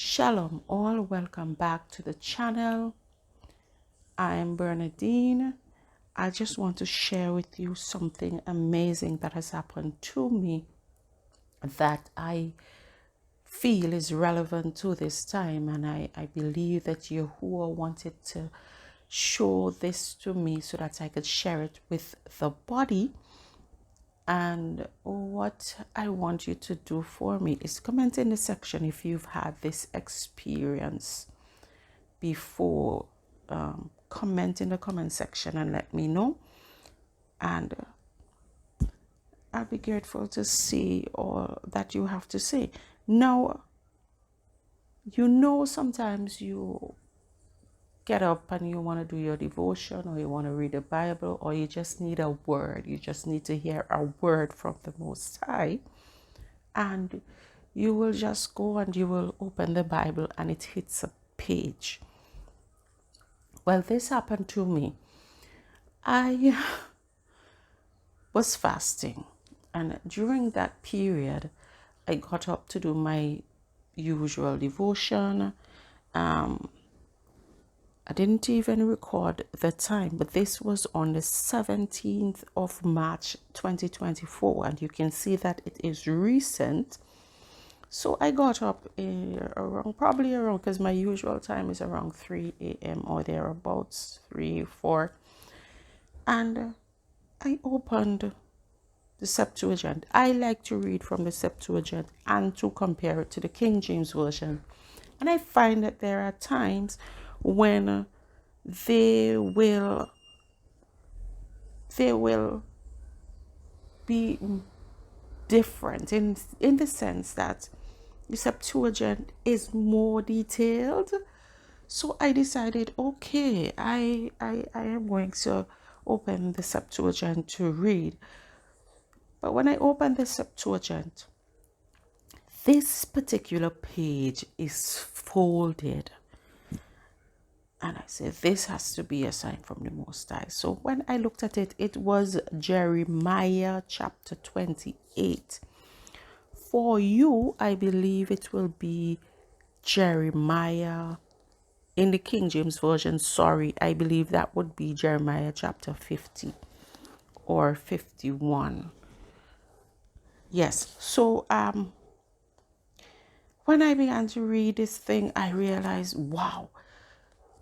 Shalom, all welcome back to the channel. I'm Bernadine. I just want to share with you something amazing that has happened to me that I feel is relevant to this time, and I believe that Yahuwah wanted to show this to me so that I could share it with the body. And what I want you to do for me is comment in the section if you've had this experience before. Comment in the comment section and let me know, and I'll be grateful to see all that you have to say. Now, sometimes you get up and you want to do your devotion, or you want to read the Bible, or you just need a word. You just need to hear a word from the Most High, and you will just go and you will open the Bible and it hits a page. Well, this happened to me. I was fasting, and during that period I got up to do my usual devotion. I didn't even record the time, but this was on the 17th of March 2024, and you can see that it is recent. So I got up probably around, because my usual time is around 3 a.m. or thereabouts, 3, 4, and I opened the Septuagint. I like to read from the Septuagint and to compare it to the King James Version. And I find that there are times when they will be different in the sense that the Septuagint is more detailed. So I decided, okay, I am going to open the Septuagint to read. But when I opened the Septuagint, this particular page is folded. And I said, this has to be a sign from the Most High. So when I looked at it, it was Jeremiah chapter 28. For you, I believe it will be Jeremiah in the King James Version. Sorry, I believe that would be Jeremiah chapter 50 or 51. Yes. So when I began to read this thing, I realized, wow,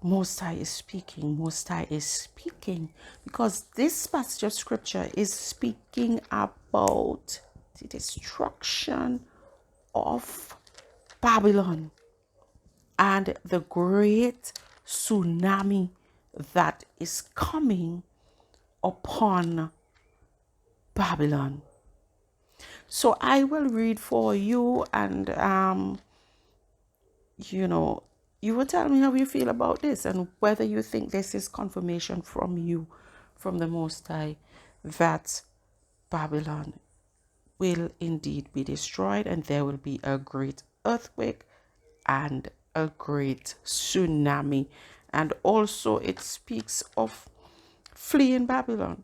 Most High is speaking. Most High is speaking, because this passage of scripture is speaking about the destruction of Babylon and the great tsunami that is coming upon Babylon. So I will read for you, and you will tell me how you feel about this and whether you think this is confirmation from you, from the Most High, that Babylon will indeed be destroyed and there will be a great earthquake and a great tsunami. And also it speaks of fleeing Babylon.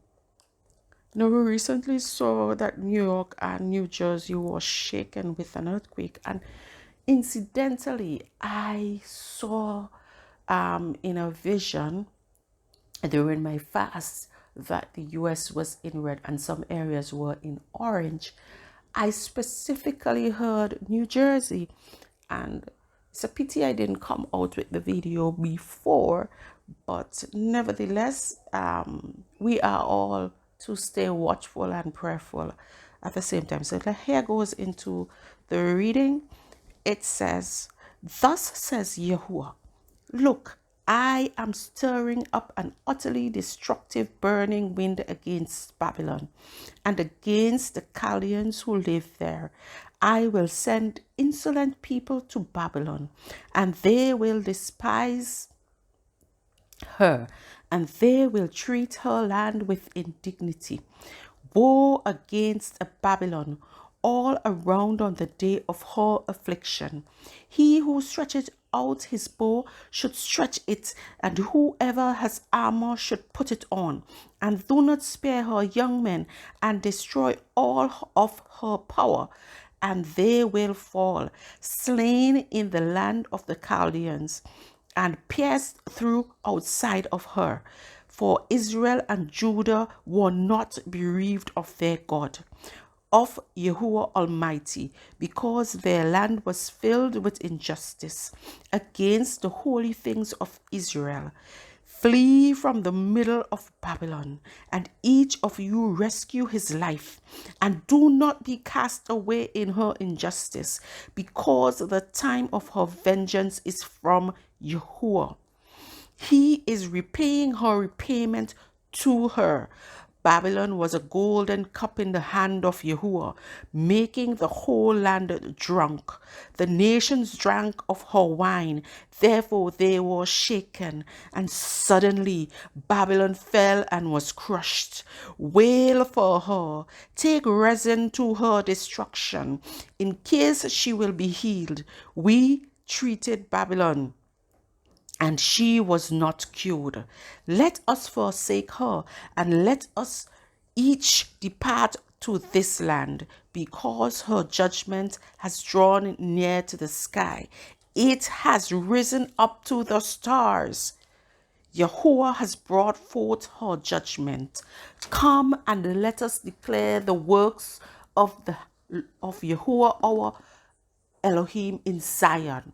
Now, we recently saw that New York and New Jersey was shaken with an earthquake, and incidentally, I saw in a vision during my fast that the US was in red and some areas were in orange. I specifically heard New Jersey, and it's a pity I didn't come out with the video before, but nevertheless, we are all to stay watchful and prayerful at the same time. So here goes into the reading. It says, "Thus says Yahuwah, look, I am stirring up an utterly destructive burning wind against Babylon and against the Chaldeans who live there. I will send insolent people to Babylon, and they will despise her, and they will treat her land with indignity. Woe against Babylon all around on the day of her affliction. He who stretches out his bow should stretch it, and whoever has armor should put it on. And do not spare her young men, and destroy all of her power, and they will fall, slain in the land of the Chaldeans, and pierced through outside of her. For Israel and Judah were not bereaved of their God, of Yahuwah Almighty, because their land was filled with injustice against the holy things of Israel. Flee from the middle of Babylon, and each of you rescue his life, and do not be cast away in her injustice, because the time of her vengeance is from Yahuwah. He is repaying her repayment to her. Babylon was a golden cup in the hand of Yahuwah, making the whole land drunk. The nations drank of her wine, therefore they were shaken, and suddenly Babylon fell and was crushed. Wail for her, take resin to her destruction, in case she will be healed. We treated Babylon, and she was not cured. Let us forsake her, and let us each depart to this land, because her judgment has drawn near to the sky. It has risen up to the stars. Yahuwah has brought forth her judgment. Come and let us declare the works of Yahuwah our Elohim in Zion.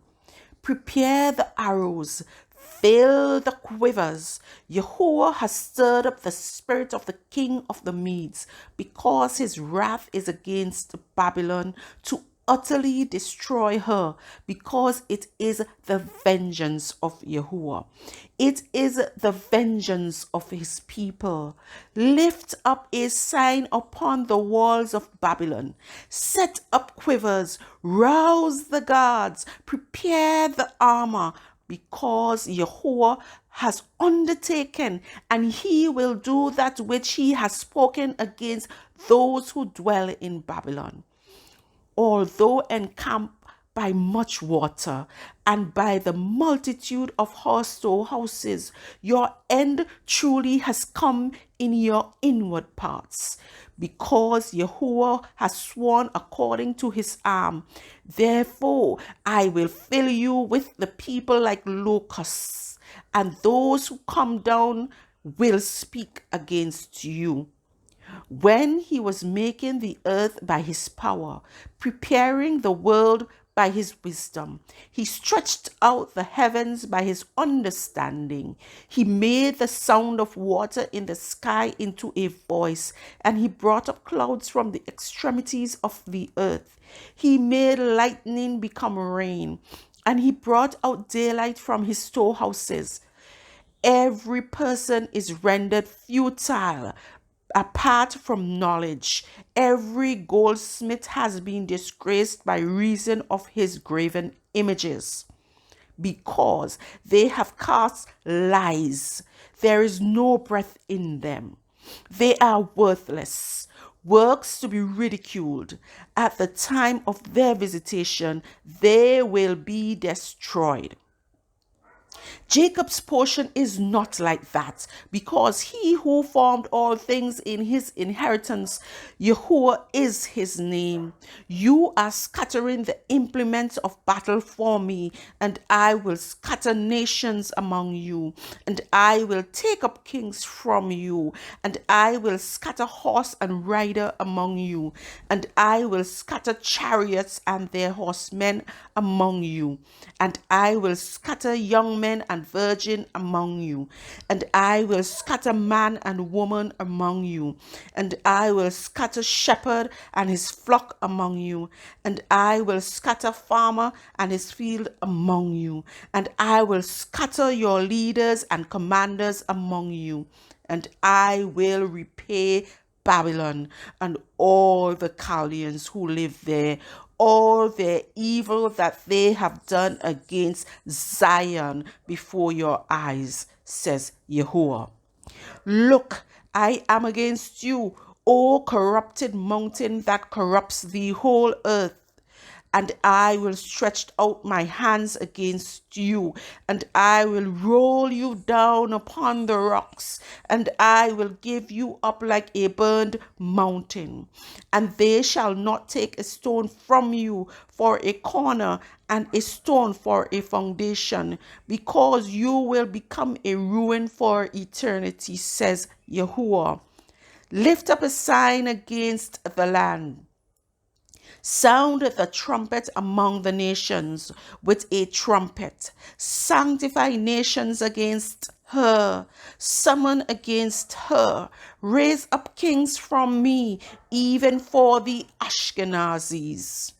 Prepare the arrows, fill the quivers. Yahuwah has stirred up the spirit of the king of the Medes, because his wrath is against Babylon to utterly destroy her, because it is the vengeance of Yahuwah. It is the vengeance of his people. Lift up a sign upon the walls of Babylon. Set up quivers, rouse the guards, prepare the armor, because Yahuwah has undertaken, and he will do that which he has spoken against those who dwell in Babylon. Although encamped by much water and by the multitude of her storehouses, your end truly has come in your inward parts, because Yahuwah has sworn according to his arm. Therefore, I will fill you with the people like locusts, and those who come down will speak against you. When he was making the earth by his power, preparing the world by his wisdom, he stretched out the heavens by his understanding. He made the sound of water in the sky into a voice, and he brought up clouds from the extremities of the earth. He made lightning become rain, and he brought out daylight from his storehouses. Every person is rendered futile apart from knowledge. Every goldsmith has been disgraced by reason of his graven images, because they have cast lies. There is no breath in them. They are worthless, works to be ridiculed. At the time of their visitation, they will be destroyed. Jacob's portion is not like that, because he who formed all things in his inheritance, Yahuwah is his name. You are scattering the implements of battle for me, and I will scatter nations among you, and I will take up kings from you, and I will scatter horse and rider among you, and I will scatter chariots and their horsemen among you, and I will scatter young men and virgin among you, and I will scatter man and woman among you, and I will scatter shepherd and his flock among you, and I will scatter farmer and his field among you, and I will scatter your leaders and commanders among you, and I will repay Babylon and all the Chaldeans who live there, all their evil that they have done against Zion before your eyes, says Yahuwah. Look, I am against you, O corrupted mountain that corrupts the whole earth. and I will stretch out my hands against you, and I will roll you down upon the rocks, and I will give you up like a burned mountain. And they shall not take a stone from you for a corner, and a stone for a foundation, because you will become a ruin for eternity, says Yahuwah. Lift up a sign against the land. Sound the trumpet among the nations with a trumpet. Sanctify nations against her. Summon against her. Raise up kings from me, even for the Ashkenazis.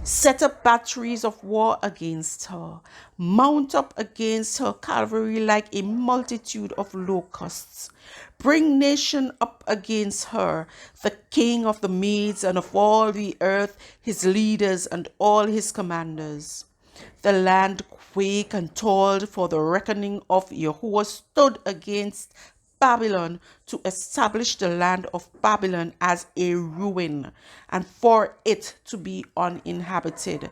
Set up batteries of war against her. Mount up against her cavalry like a multitude of locusts. Bring nation up against her, the king of the Medes and of all the earth, his leaders and all his commanders. The land quaked and toiled, for the reckoning of Yahuwah stood against Babylon to establish the land of Babylon as a ruin, and for it to be uninhabited.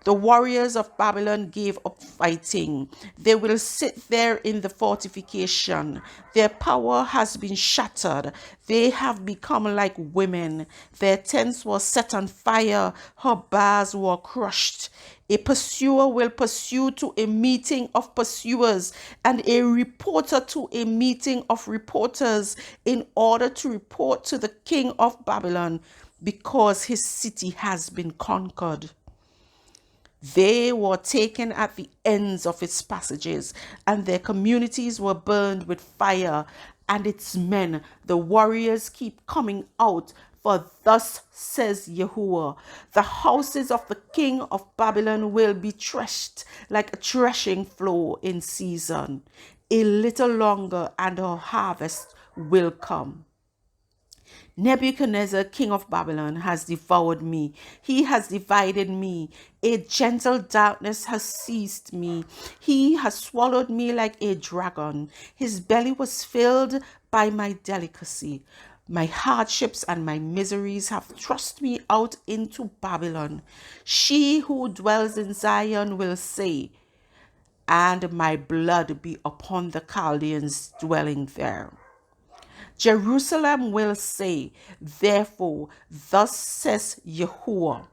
The warriors of Babylon gave up fighting. They will sit there in the fortification. Their power has been shattered. They have become like women. Their tents were set on fire. Her bars were crushed. A pursuer will pursue to a meeting of pursuers, and a reporter to a meeting of reporters, in order to report to the king of Babylon, because his city has been conquered. They were taken at the ends of its passages, and their communities were burned with fire, and its men, the warriors, keep coming out. For thus says Yahuwah, the houses of the king of Babylon will be threshed like a threshing floor in season. A little longer, and her harvest will come. Nebuchadnezzar, king of Babylon, has devoured me. He has divided me. A gentle darkness has seized me. He has swallowed me like a dragon. His belly was filled by my delicacy. My hardships and my miseries have thrust me out into Babylon. She who dwells in Zion will say, and my blood be upon the Chaldeans dwelling there. Jerusalem will say, therefore, thus says Yahuwah,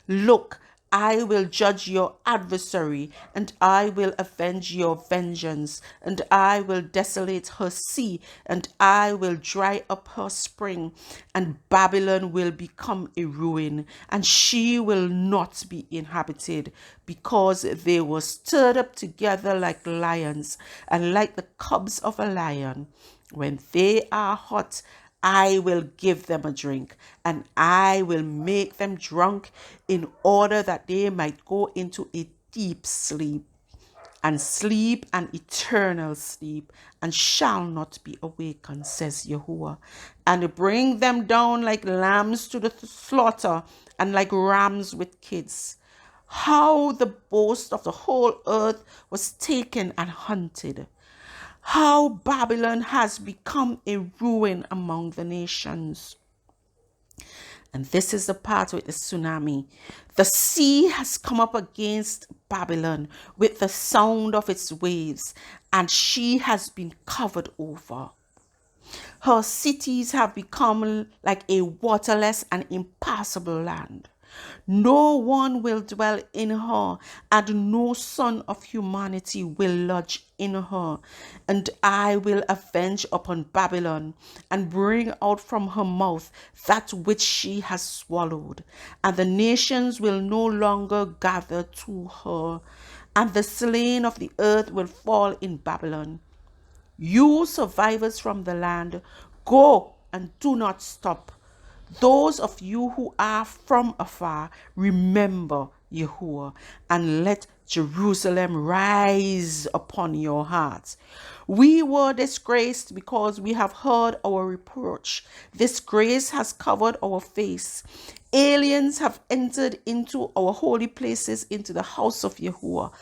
look, I will judge your adversary, and I will avenge your vengeance, and I will desolate her sea, and I will dry up her spring, and Babylon will become a ruin, and she will not be inhabited, because they were stirred up together like lions, and like the cubs of a lion. When they are hot, I will give them a drink, and I will make them drunk, in order that they might go into a deep sleep, and sleep an eternal sleep, and shall not be awakened, says Yahuwah, and bring them down like lambs to the slaughter, and like rams with kids. How the boast of the whole earth was taken and hunted. How Babylon has become a ruin among the nations. And this is the part with the tsunami. The sea has come up against Babylon with the sound of its waves, and she has been covered over. Her cities have become like a waterless and impassable land. No one will dwell in her, and no son of humanity will lodge in her. And I will avenge upon Babylon, and bring out from her mouth that which she has swallowed. And the nations will no longer gather to her, and the slain of the earth will fall in Babylon. You survivors from the land, go and do not stop. Those of you who are from afar, remember Yahuwah, and let Jerusalem rise upon your hearts. We were disgraced because we have heard our reproach. Disgrace has covered our face. Aliens have entered into our holy places, into the house of Yahuwah.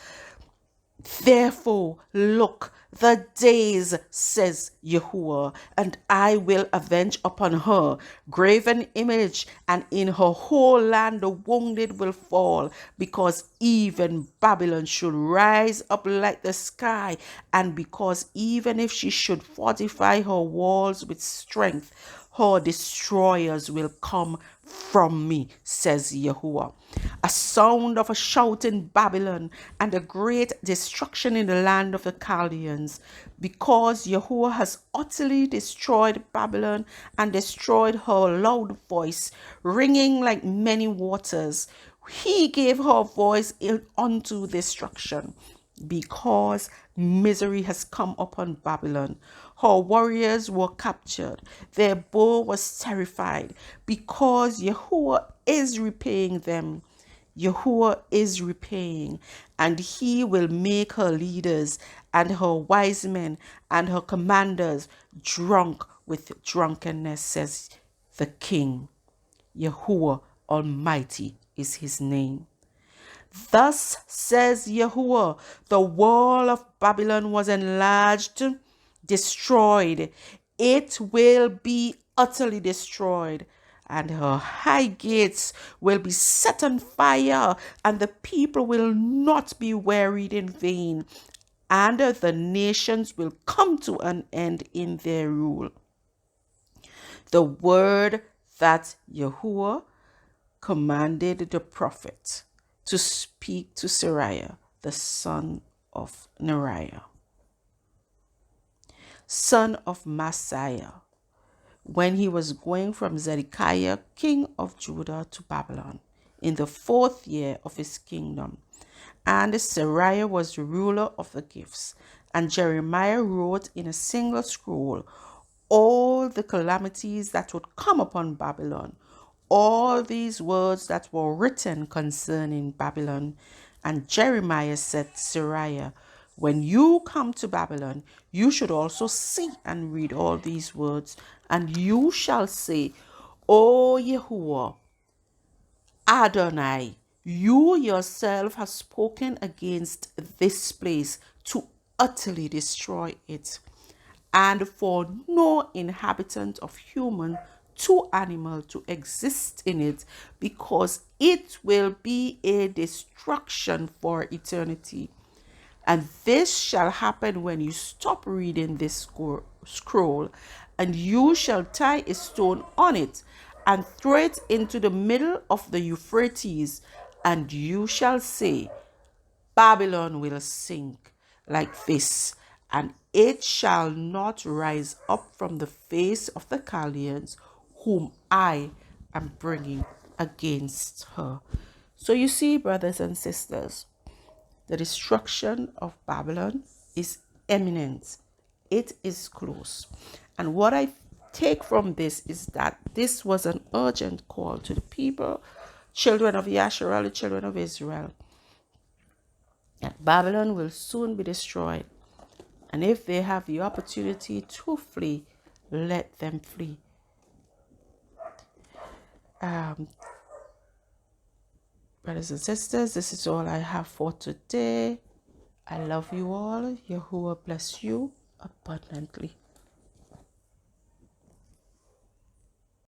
Therefore, look, the days, says Yahuwah, and I will avenge upon her graven image, and in her whole land the wounded will fall, because even Babylon should rise up like the sky, and because even if she should fortify her walls with strength, her destroyers will come from me, says Yahuwah. A sound of a shout in Babylon, and a great destruction in the land of the Chaldeans, because Yahuwah has utterly destroyed Babylon and destroyed her loud voice, ringing like many waters. He gave her voice unto destruction, because misery has come upon Babylon. Her warriors were captured, their bow was terrified, because Yahuwah is repaying them. Yahuwah is repaying, and he will make her leaders and her wise men and her commanders drunk with drunkenness, says the King. Yahuwah Almighty is his name. Thus says Yahuwah, the wall of Babylon was enlarged, destroyed. It will be utterly destroyed, and her high gates will be set on fire, and the people will not be wearied in vain, and the nations will come to an end in their rule. The word that Yahuwah commanded the prophet to speak to Sariah, the son of Neriah, son of Messiah, when he was going from Zedekiah, king of Judah, to Babylon, in the 4th year of his kingdom. And Sariah was the ruler of the gifts. And Jeremiah wrote in a single scroll all the calamities that would come upon Babylon, all these words that were written concerning Babylon. And Jeremiah said to Sariah, when you come to Babylon, you should also see and read all these words, and you shall say, O Yahuwah, Adonai, you yourself have spoken against this place to utterly destroy it, and for no inhabitant of human to animal to exist in it, because it will be a destruction for eternity. And this shall happen when you stop reading this scroll, and you shall tie a stone on it and throw it into the middle of the Euphrates, and you shall say, Babylon will sink like this, and it shall not rise up from the face of the Chaldeans, whom I am bringing against her. So you see, brothers and sisters, the destruction of Babylon is imminent. It is close. And what I take from this is that this was an urgent call to the people, children of Yasharel, the children of Israel, that Babylon will soon be destroyed. And if they have the opportunity to flee, let them flee. Brothers and sisters, this is all I have for today. I love you all. Yahuwah bless you abundantly.